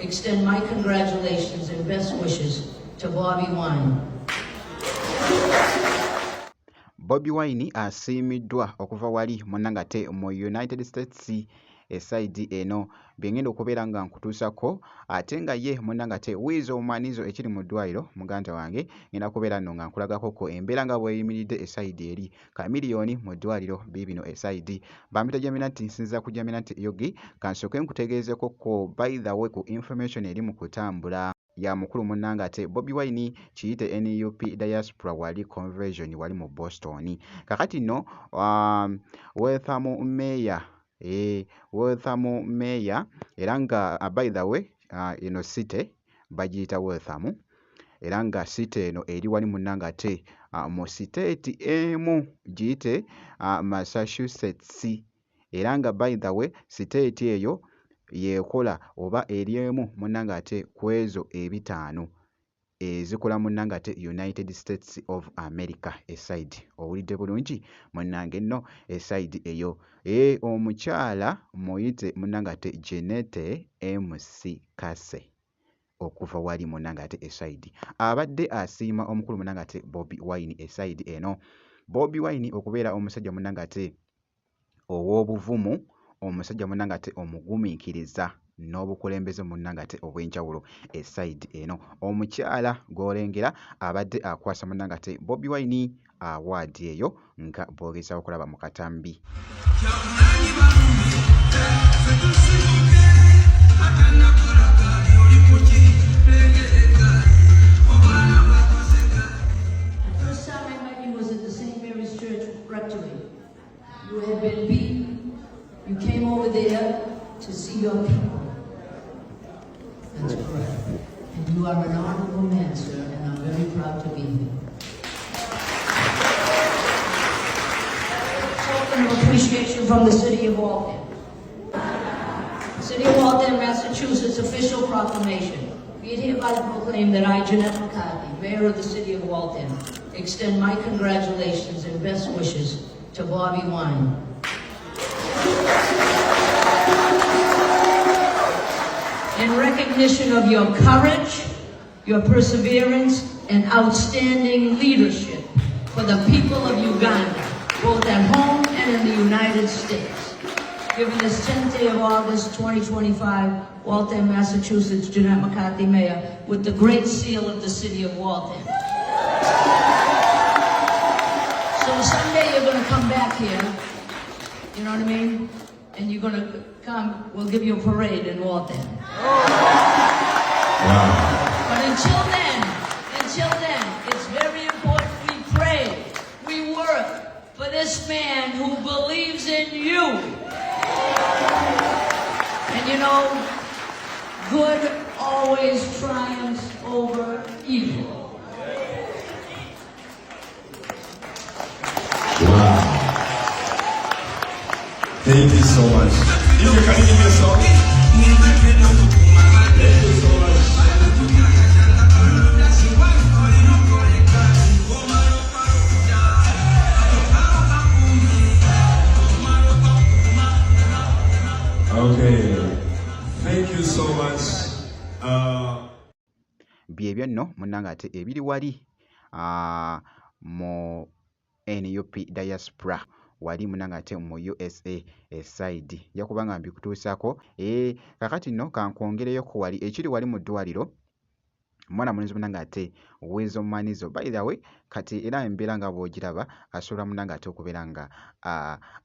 extend my congratulations and best wishes to Bobby Wine. Bobby Wine asiimiddwa okuva wali munnangate mu United States esaidi eno byengenda okubeera nga nkutuusako ate nga ye munnangate wiizo omumanizo ekiri mu ddwaliro muganda wange ngenda kubeera nno nga nkulagakoko embeera nga bweyimiridde esaidi eri kamiliyoni mu ddwaliro biibino esaidi bamita Jaminati nsinza ku Jaminati Yogi kansooke nkutegeezeko ko by the way ku information eri mu kutambula ya mukulu munnangate Bobby Wine kiyite NUP diaspora wali conversion wali mu Boston kakati no Waltham Mayor era nga by the way eno city bagiyita Waltham era nga city eno eri wali munnangate mu state emu giyite Massachusetts era nga by the way state eyo yekola oba eri emu munnangate kwezo ebitaano ezikola munnangate United States of America eside owulidde bulungi munnange nno eside eyo omukyala muyite munnangate Jenete MC Kase okuva wali munnangate eside abadde asiima omukulu munnangate Bobby Wine eside eno Bobby Wine okubeera omusajja munnangate ow'obuvumu omusajja munnangate omugumiikiriza n'obukulembeze munnangate obw'enjawulo eside eno omukyala gw'olengera abadde akwasa munnangate Bobby Wine award eyo nga bw'ogezaako okulaba mu katambi. First time I met you was at the St. Mary's Church Rectory. You had been beaten. You came over there to see your people. That's correct. And you are an honorable man, sir, and I'm very proud to be here. Token of appreciation from the City of Waltham. City of Waltham, Massachusetts official proclamation. Be it hereby proclaimed that I, Jeanette McCarthy, Mayor of the City of Waltham, extend my congratulations and best wishes to Bobby Wine. In recognition of your courage, your perseverance, and outstanding leadership for the people of Uganda, both at home and in the United States. Given this 10th day of August 2025, Waltham, Massachusetts, Jeanette McCarthy, Mayor, with the Great Seal of the City of Waltham. So someday you're going to come back here, you know what I mean? And you're going to come, we'll give you a parade in Waltham. Wow. But until then, it's very important we pray, we work for this man who believes in you. And you know, good always triumphs over evil. Wow. Thank you so much. Can you give me a song? Thank you so much. Okay. Thank you so much. Byebyo nno munnangate ebiri wali mu NUP diaspora wali munnangate mu USA eside njakuba nga mbikutuusaako kakati nno kankwongereyo ku wali ekiri wali mu ddwaliro mwana mulenzi munnangate wezo manizo by the way kati era embeera nga bw'ogiraba asobola munnangate okubeera nga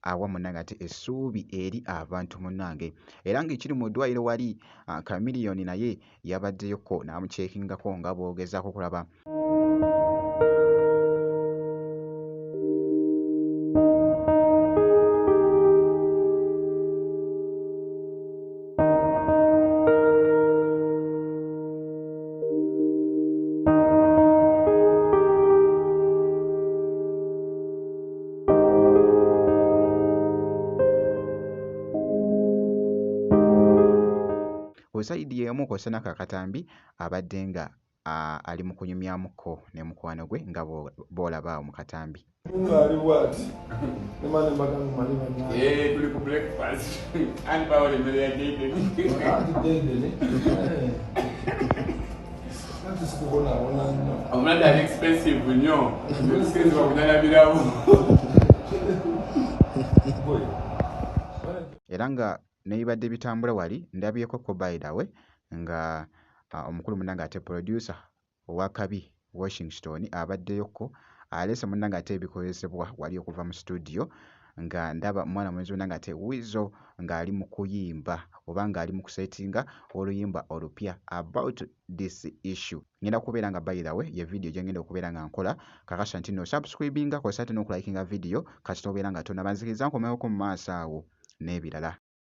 awa munnangate essuubi eri abantu munnange era ng'ekiri mu ddwaliro wali kamiliyoni naye yabaddeyoko n'amuceekingako nga bw'ogezaako okulaba. Saidi y'emu kosana kakatambi abadde nga ali mu kunyumyamuko ne mukwano gwe nga boolaba mu katambi. Tuli ku breakfast. And power in the day. I'm not that expensive with you. Era nga nebibadde bitambula wali ndabyeko ko by the way nga omukulu munnanga ate producer owa Kabi Washington abaddeyoko alese munnanga ate ebikozesebwa wali okuva mu studio nga ndaba mwana mwenzi munnanga ate Wizo ng'ali mu kuyimba oba ng'ali mu kusetinga oluyimba olupya about this issue. Ngenda kubeera nga by the way ye video gye ngenda okubeera nga nkola kakasa nti no subscribinga kosa ate n'okulayikinga video kasita obeera nga tonabanzikiriza nkomewo ku maaso awo n'ebirala.